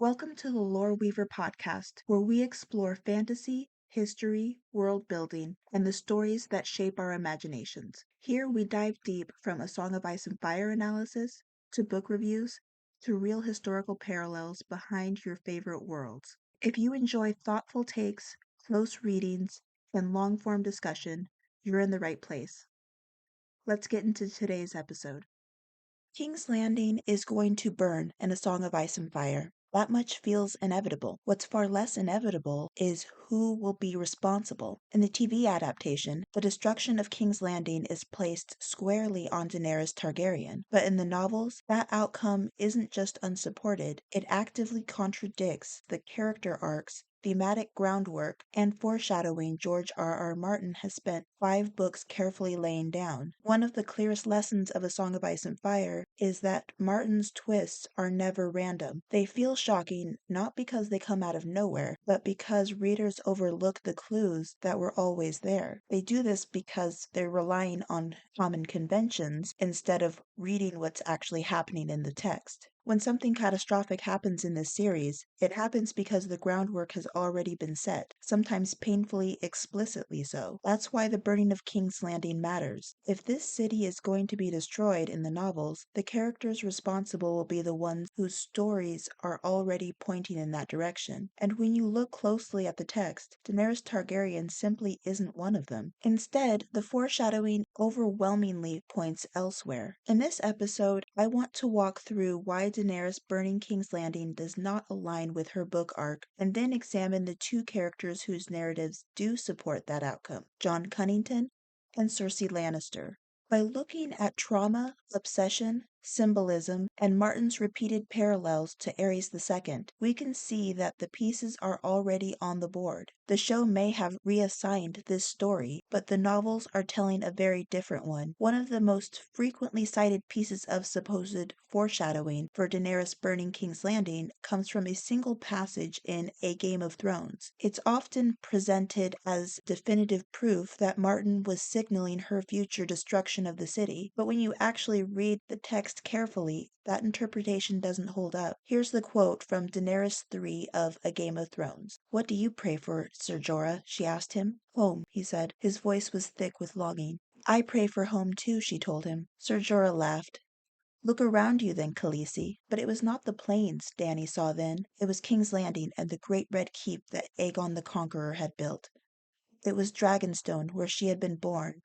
Welcome to the Lore Weaver podcast, where we explore fantasy, history, world building, and the stories that shape our imaginations. Here we dive deep from A Song of Ice and Fire analysis, to book reviews, to real historical parallels behind your favorite worlds. If you enjoy thoughtful takes, close readings, and long form discussion, you're in the right place. Let's get into today's episode. King's Landing is going to burn in A Song of Ice and Fire. That much feels inevitable. What's far less inevitable is who will be responsible. In the TV adaptation, the destruction of King's Landing is placed squarely on Daenerys Targaryen. But in the novels, that outcome isn't just unsupported, it actively contradicts the character arcs, thematic groundwork, and foreshadowing George R.R. Martin has spent 5 books carefully laying down. One of the clearest lessons of A Song of Ice and Fire is that Martin's twists are never random. They feel shocking not because they come out of nowhere, but because readers overlook the clues that were always there. They do this because they're relying on common conventions instead of reading what's actually happening in the text. When something catastrophic happens in this series, it happens because the groundwork has already been set, sometimes painfully explicitly so. That's why the burning of King's Landing matters. If this city is going to be destroyed in the novels, the characters responsible will be the ones whose stories are already pointing in that direction. And when you look closely at the text, Daenerys Targaryen simply isn't one of them. Instead, the foreshadowing overwhelmingly points elsewhere. In this episode, I want to walk through why Daenerys burning King's Landing does not align with her book arc, and then examine the 2 characters whose narratives do support that outcome, Jon Connington and Cersei Lannister. By looking at trauma, obsession, symbolism, and Martin's repeated parallels to Ares II, we can see that the pieces are already on the board. The show may have reassigned this story, but the novels are telling a very different one. One of the most frequently cited pieces of supposed foreshadowing for Daenerys burning King's Landing comes from a single passage in A Game of Thrones. It's often presented as definitive proof that Martin was signaling her future destruction of the city, but when you actually read the text carefully, that interpretation doesn't hold up. Here's the quote from Daenerys 3 of A Game of Thrones. "What do you pray for, Ser Jorah?" she asked him. "Home," he said. His voice was thick with longing. "I pray for home too," she told him. Ser Jorah laughed. "Look around you then, Khaleesi." But it was not the plains Dany saw then. It was King's Landing and the great red keep that Aegon the Conqueror had built. It was Dragonstone, where she had been born.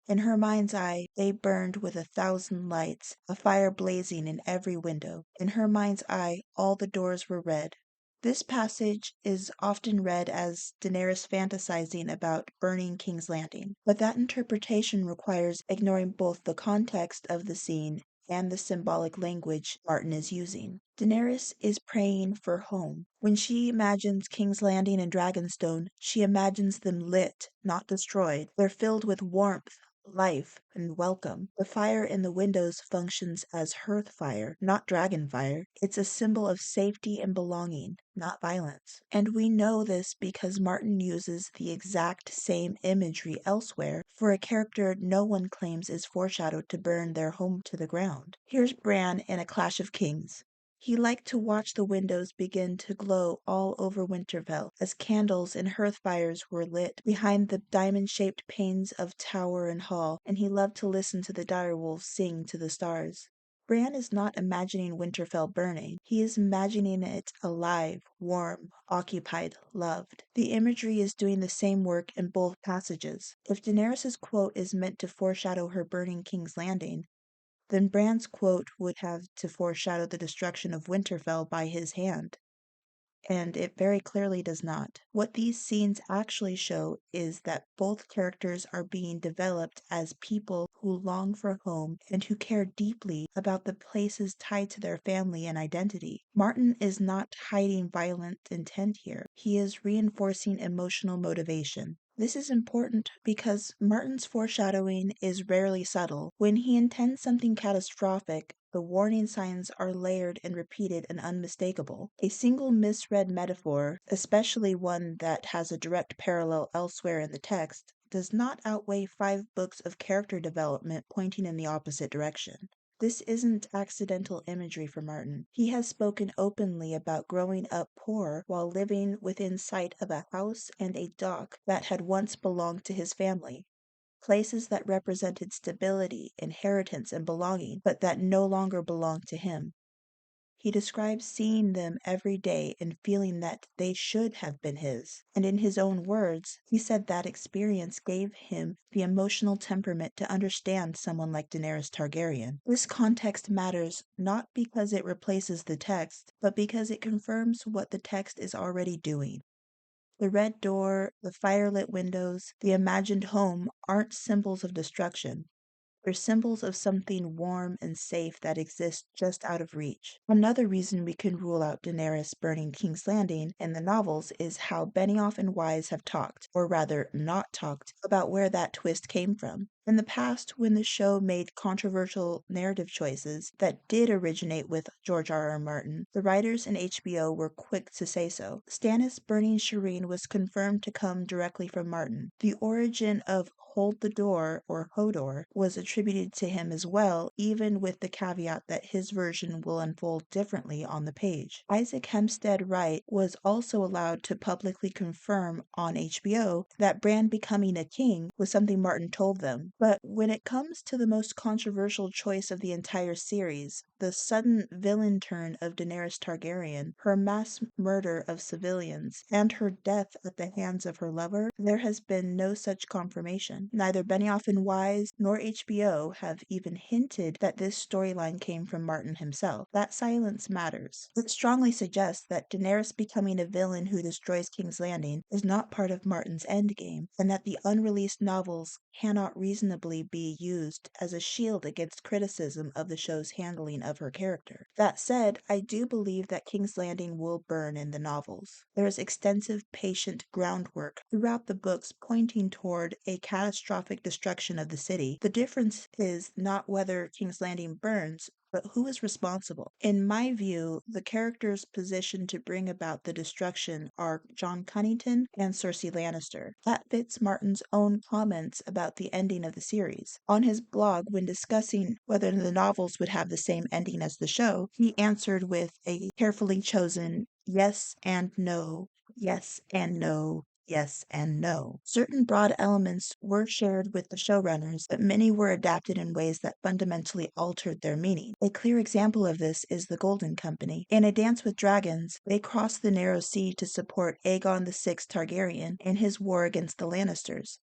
In her mind's eye, they burned with 1,000 lights, a fire blazing in every window. In her mind's eye, all the doors were red. This passage is often read as Daenerys fantasizing about burning King's Landing, but that interpretation requires ignoring both the context of the scene and the symbolic language Martin is using. Daenerys is praying for home. When she imagines King's Landing and Dragonstone, she imagines them lit, not destroyed. They're filled with warmth, life, and welcome. The fire in the windows functions as hearth fire, not dragon fire. It's a symbol of safety and belonging, not violence. And we know this because Martin uses the exact same imagery elsewhere for a character no one claims is foreshadowed to burn their home to the ground. Here's Bran in A Clash of Kings. He liked to watch the windows begin to glow all over Winterfell as candles and hearth fires were lit behind the diamond-shaped panes of tower and hall, and he loved to listen to the direwolves sing to the stars. Bran is not imagining Winterfell burning. He is imagining it alive, warm, occupied, loved. The imagery is doing the same work in both passages. If Daenerys' quote is meant to foreshadow her burning King's Landing, then Bran's quote would have to foreshadow the destruction of Winterfell by his hand. And it very clearly does not. What these scenes actually show is that both characters are being developed as people who long for home and who care deeply about the places tied to their family and identity. Martin is not hiding violent intent here. He is reinforcing emotional motivation. This is important because Martin's foreshadowing is rarely subtle. When he intends something catastrophic, the warning signs are layered and repeated and unmistakable. A single misread metaphor, especially one that has a direct parallel elsewhere in the text, does not outweigh 5 books of character development pointing in the opposite direction. This isn't accidental imagery for Martin. He has spoken openly about growing up poor while living within sight of a house and a dock that had once belonged to his family. Places that represented stability, inheritance, and belonging, but that no longer belonged to him. He describes seeing them every day and feeling that they should have been his. And in his own words, he said that experience gave him the emotional temperament to understand someone like Daenerys Targaryen. This context matters not because it replaces the text, but because it confirms what the text is already doing. The red door, the firelit windows, the imagined home aren't symbols of destruction. They're symbols of something warm and safe that exists just out of reach. Another reason we can rule out Daenerys burning King's Landing in the novels is how Benioff and Wise have talked, or rather not talked, about where that twist came from. In the past, when the show made controversial narrative choices that did originate with George R.R. Martin, the writers and HBO were quick to say so. Stannis burning Shireen was confirmed to come directly from Martin. The origin of Hold the Door, or Hodor, was attributed to him as well, even with the caveat that his version will unfold differently on the page. Isaac Hempstead Wright was also allowed to publicly confirm on HBO that Bran becoming a king was something Martin told them. But when it comes to the most controversial choice of the entire series, the sudden villain turn of Daenerys Targaryen, her mass murder of civilians, and her death at the hands of her lover, there has been no such confirmation. Neither Benioff and Wise nor HBO have even hinted that this storyline came from Martin himself. That silence matters. It strongly suggests that Daenerys becoming a villain who destroys King's Landing is not part of Martin's endgame, and that the unreleased novels cannot reasonably be used as a shield against criticism of the show's handling of her character. That said, I do believe that King's Landing will burn in the novels. There is extensive patient groundwork throughout the books pointing toward a catastrophic destruction of the city. The difference is not whether King's Landing burns, but who is responsible? In my view, the characters positioned to bring about the destruction are Jon Connington and Cersei Lannister. That fits Martin's own comments about the ending of the series. On his blog, when discussing whether the novels would have the same ending as the show, he answered with a carefully chosen yes and no, yes and no, yes and no. Certain broad elements were shared with the showrunners, but many were adapted in ways that fundamentally altered their meaning. A clear example of this is the Golden Company. In A Dance with Dragons, they crossed the Narrow Sea to support Aegon VI Targaryen in his war against the Lannisters.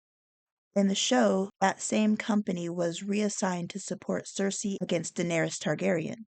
In the show, that same company was reassigned to support Cersei against Daenerys Targaryen.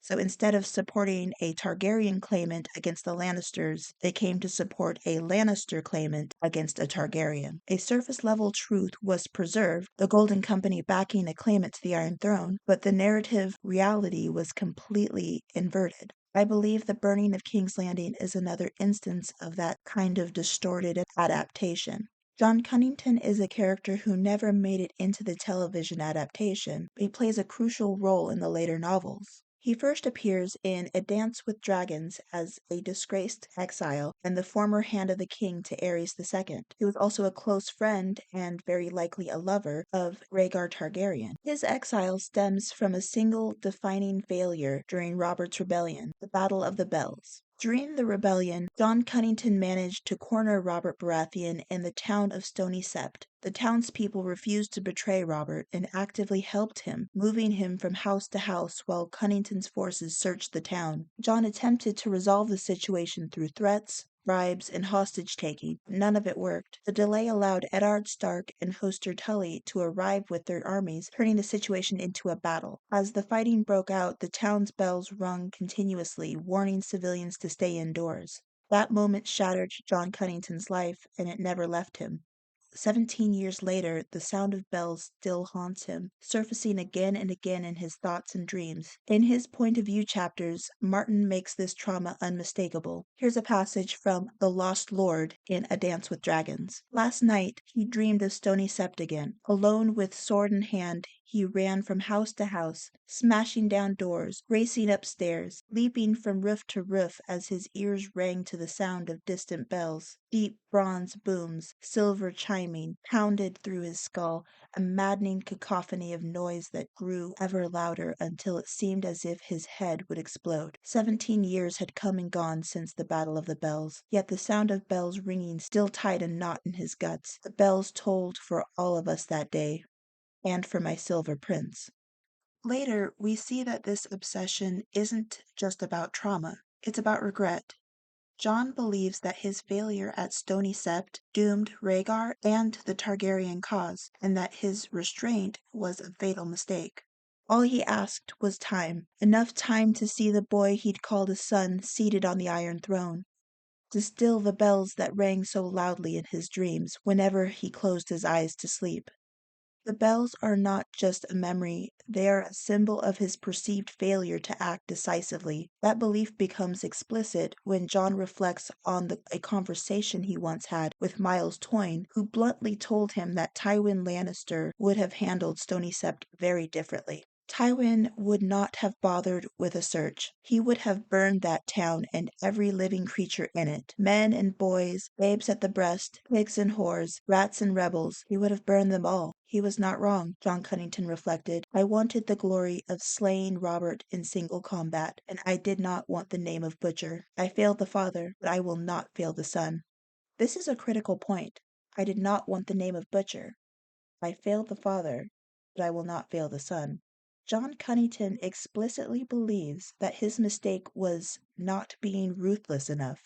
So instead of supporting a Targaryen claimant against the Lannisters, they came to support a Lannister claimant against a Targaryen. A surface-level truth was preserved, the Golden Company backing a claimant to the Iron Throne, but the narrative reality was completely inverted. I believe the burning of King's Landing is another instance of that kind of distorted adaptation. Jon Connington is a character who never made it into the television adaptation, but he plays a crucial role in the later novels. He first appears in A Dance with Dragons as a disgraced exile and the former hand of the king to Aerys II. He was also a close friend and very likely a lover of Rhaegar Targaryen. His exile stems from a single defining failure during Robert's Rebellion, the Battle of the Bells. During the rebellion, Jon Connington managed to corner Robert Baratheon in the town of Stony Sept. The townspeople refused to betray Robert and actively helped him, moving him from house to house while Cunnington's forces searched the town. Jon attempted to resolve the situation through threats, bribes, and hostage-taking. None of it worked. The delay allowed Eddard Stark and Hoster Tully to arrive with their armies, turning the situation into a battle. As the fighting broke out, the town's bells rung continuously, warning civilians to stay indoors. That moment shattered Jon Cunnington's life, and it never left him. 17 years later, the sound of bells still haunts him, surfacing again and again in his thoughts and dreams. In his point of view chapters, Martin makes this trauma unmistakable. Here's a passage from The Lost Lord in A Dance with Dragons. Last night, he dreamed of Stony Sept again. Alone with sword in hand, He ran from house to house, smashing down doors, racing upstairs, leaping from roof to roof as his ears rang to the sound of distant bells. Deep bronze booms, silver chiming, pounded through his skull, a maddening cacophony of noise that grew ever louder until it seemed as if his head would explode. 17 years had come and gone since the Battle of the Bells, yet the sound of bells ringing still tied a knot in his guts. The bells tolled for all of us that day, and for my silver prince. Later, we see that this obsession isn't just about trauma, it's about regret. Jon believes that his failure at Stony Sept doomed Rhaegar and the Targaryen cause, and that his restraint was a fatal mistake. All he asked was time, enough time to see the boy he'd called a son seated on the Iron Throne, to still the bells that rang so loudly in his dreams whenever he closed his eyes to sleep. The bells are not just a memory, they are a symbol of his perceived failure to act decisively. That belief becomes explicit when Jon reflects on a conversation he once had with Miles Toyne, who bluntly told him that Tywin Lannister would have handled Stony Sept very differently. Tywin would not have bothered with a search. He would have burned that town and every living creature in it. Men and boys, babes at the breast, pigs and whores, rats and rebels. He would have burned them all. He was not wrong, Jon Connington reflected. I wanted the glory of slaying Robert in single combat, and I did not want the name of butcher. I failed the father, but I will not fail the son. This is a critical point. I did not want the name of butcher. I failed the father, but I will not fail the son. Jon Connington explicitly believes that his mistake was not being ruthless enough.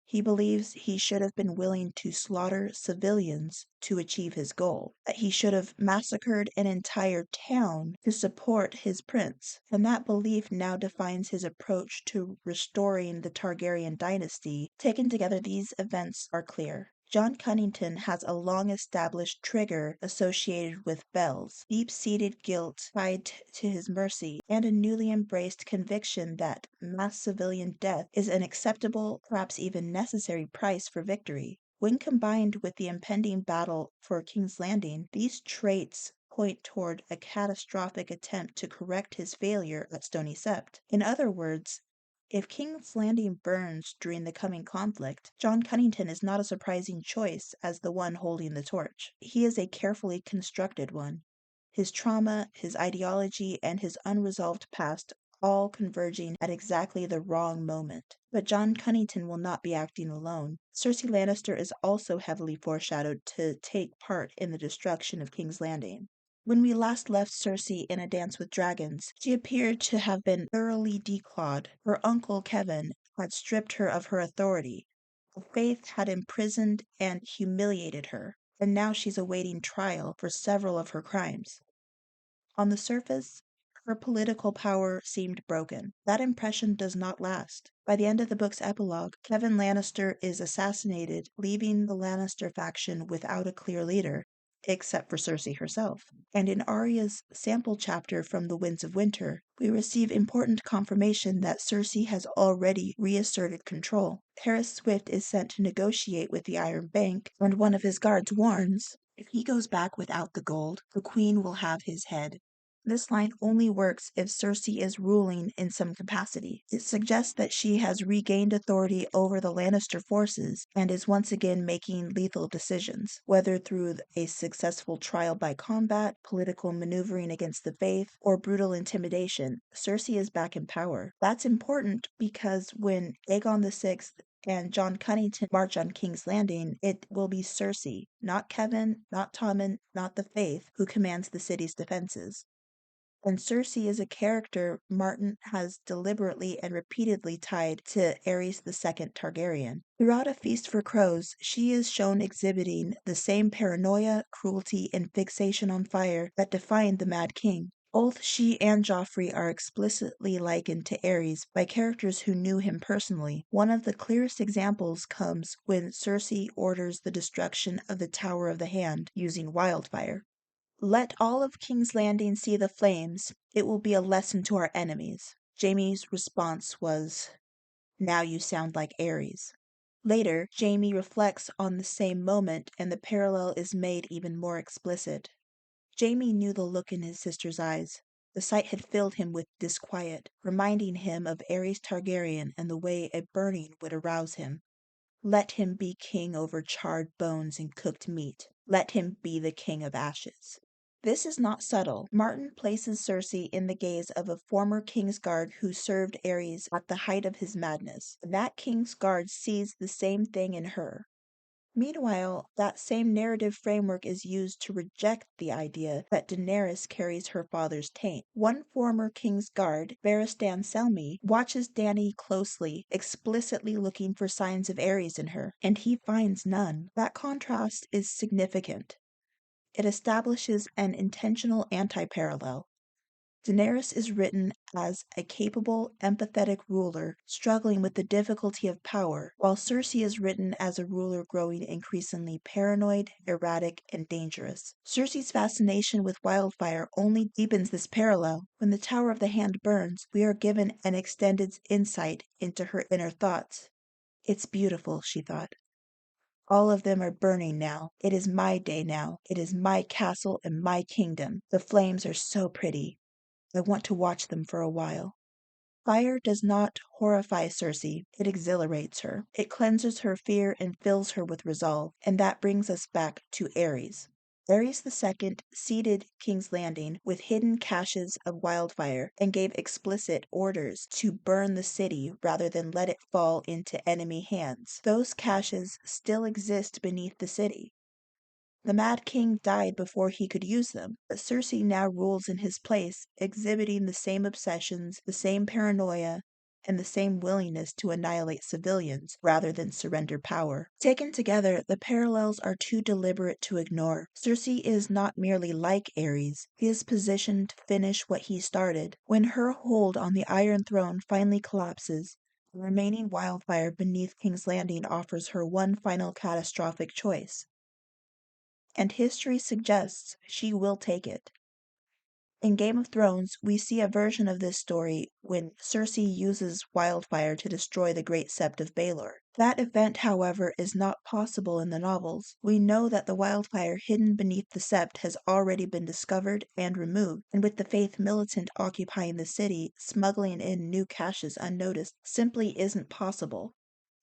He believes he should have been willing to slaughter civilians to achieve his goal, that he should have massacred an entire town to support his prince, and that belief now defines his approach to restoring the Targaryen dynasty. Taken together, these events are clear. Jon Connington has a long-established trigger associated with bells, deep-seated guilt tied to his mercy, and a newly embraced conviction that mass civilian death is an acceptable, perhaps even necessary price for victory. When combined with the impending battle for King's Landing, these traits point toward a catastrophic attempt to correct his failure at Stony Sept. In other words, if King's Landing burns during the coming conflict, Jon Connington is not a surprising choice as the one holding the torch. He is a carefully constructed one. His trauma, his ideology, and his unresolved past all converging at exactly the wrong moment. But Jon Connington will not be acting alone. Cersei Lannister is also heavily foreshadowed to take part in the destruction of King's Landing. When we last left Cersei in A Dance with Dragons, she appeared to have been thoroughly declawed. Her uncle Kevin had stripped her of her authority. The Faith had imprisoned and humiliated her, and now she's awaiting trial for several of her crimes. On the surface, her political power seemed broken. That impression does not last. By the end of the book's epilogue, Kevin Lannister is assassinated, leaving the Lannister faction without a clear leader, except for Cersei herself. And in Arya's sample chapter from The Winds of Winter, we receive important confirmation that Cersei has already reasserted control. Harris Swift is sent to negotiate with the Iron Bank, and one of his guards warns, if he goes back without the gold, the queen will have his head. This line only works if Cersei is ruling in some capacity. It suggests that she has regained authority over the Lannister forces and is once again making lethal decisions, whether through a successful trial by combat, political maneuvering against the Faith, or brutal intimidation. Cersei is back in power. That's important because when Aegon VI and Jon Connington march on King's Landing, it will be Cersei, not Kevin, not Tommen, not the Faith, who commands the city's defenses. And Cersei is a character Martin has deliberately and repeatedly tied to Aerys II Targaryen. Throughout A Feast for Crows, she is shown exhibiting the same paranoia, cruelty, and fixation on fire that defined the Mad King. Both she and Joffrey are explicitly likened to Aerys by characters who knew him personally. One of the clearest examples comes when Cersei orders the destruction of the Tower of the Hand using wildfire. Let all of King's Landing see the flames. It will be a lesson to our enemies. Jaime's response was, now you sound like Aerys. Later, Jaime reflects on the same moment and the parallel is made even more explicit. Jaime knew the look in his sister's eyes. The sight had filled him with disquiet, reminding him of Aerys Targaryen and the way a burning would arouse him. Let him be king over charred bones and cooked meat. Let him be the king of ashes. This is not subtle. Martin places Cersei in the gaze of a former Kingsguard who served Aerys at the height of his madness. That Kingsguard sees the same thing in her. Meanwhile, that same narrative framework is used to reject the idea that Daenerys carries her father's taint. One former King's Guard, Barristan Selmy, watches Dany closely, explicitly looking for signs of Aerys in her, and he finds none. That contrast is significant. It establishes an intentional anti-parallel. Daenerys is written as a capable, empathetic ruler struggling with the difficulty of power, while Cersei is written as a ruler growing increasingly paranoid, erratic, and dangerous. Cersei's fascination with wildfire only deepens this parallel. When the Tower of the Hand burns, we are given an extended insight into her inner thoughts. It's beautiful, she thought. All of them are burning now. It is my day now. It is my castle and my kingdom. The flames are so pretty. I want to watch them for a while. Fire does not horrify Cersei, it exhilarates her. It cleanses her fear and fills her with resolve, and that brings us back to Aerys. Aerys II seeded King's Landing with hidden caches of wildfire and gave explicit orders to burn the city rather than let it fall into enemy hands. Those caches still exist beneath the city. The Mad King died before he could use them, but Cersei now rules in his place, exhibiting the same obsessions, the same paranoia, and the same willingness to annihilate civilians rather than surrender power. Taken together, the parallels are too deliberate to ignore. Cersei is not merely like Aerys, he is positioned to finish what he started. When her hold on the Iron Throne finally collapses, the remaining wildfire beneath King's Landing offers her one final catastrophic choice. And history suggests she will take it. In Game of Thrones, we see a version of this story when Cersei uses wildfire to destroy the Great Sept of Baelor. That event, however, is not possible in the novels. We know that the wildfire hidden beneath the Sept has already been discovered and removed, and with the Faith militant occupying the city, smuggling in new caches unnoticed simply isn't possible.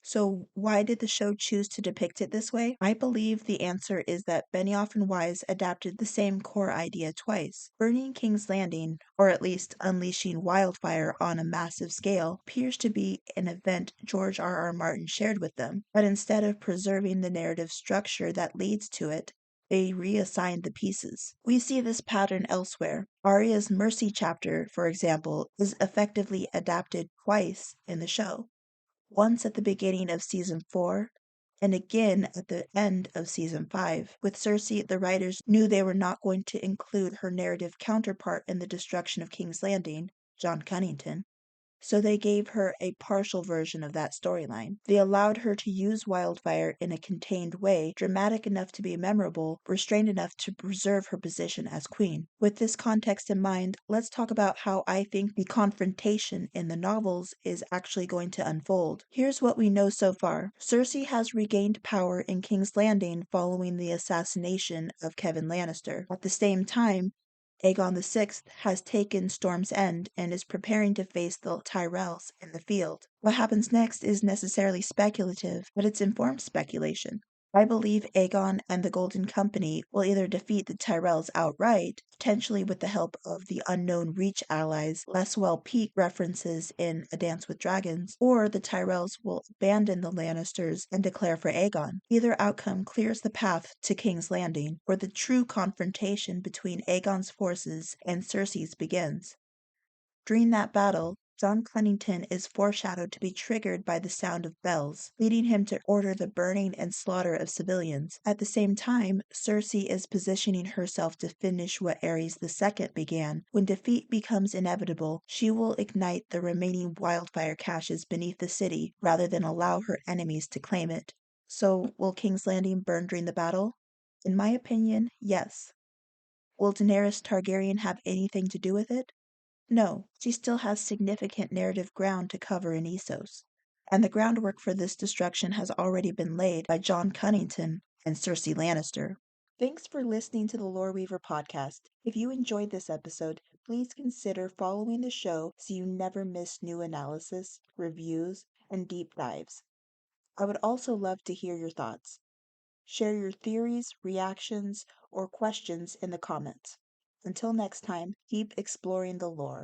So why did the show choose to depict it this way? I believe the answer is that Benioff and Weiss adapted the same core idea twice. Burning King's Landing, or at least unleashing wildfire on a massive scale, appears to be an event George R. Martin shared with them, but instead of preserving the narrative structure that leads to it, they reassigned the pieces. We see this pattern elsewhere. Arya's Mercy chapter, for example, is effectively adapted twice in the show. Once at the beginning of season 4, and again at the end of season 5. With Cersei, the writers knew they were not going to include her narrative counterpart in the destruction of King's Landing, Jon Connington, so they gave her a partial version of that storyline. They allowed her to use wildfire in a contained way, dramatic enough to be memorable, restrained enough to preserve her position as queen. With this context in mind, let's talk about how I think the confrontation in the novels is actually going to unfold. Here's what we know so far. Cersei has regained power in King's Landing following the assassination of Kevin Lannister. At the same time, Aegon VI has taken Storm's End and is preparing to face the Tyrells in the field. What happens next is necessarily speculative, but it's informed speculation. I believe Aegon and the Golden Company will either defeat the Tyrells outright, potentially with the help of the unknown Reach allies less well-peaked references in A Dance with Dragons, or the Tyrells will abandon the Lannisters and declare for Aegon. Either outcome clears the path to King's Landing, where the true confrontation between Aegon's forces and Cersei's begins. During that battle, Jon Connington is foreshadowed to be triggered by the sound of bells, leading him to order the burning and slaughter of civilians. At the same time, Cersei is positioning herself to finish what Aerys II began. When defeat becomes inevitable, she will ignite the remaining wildfire caches beneath the city rather than allow her enemies to claim it. So, will King's Landing burn during the battle? In my opinion, yes. Will Daenerys Targaryen have anything to do with it? No, she still has significant narrative ground to cover in Essos, and the groundwork for this destruction has already been laid by Jon Connington and Cersei Lannister. Thanks for listening to the Lore Weaver podcast. If you enjoyed this episode, please consider following the show so you never miss new analysis, reviews, and deep dives. I would also love to hear your thoughts. Share your theories, reactions, or questions in the comments. Until next time, keep exploring the lore.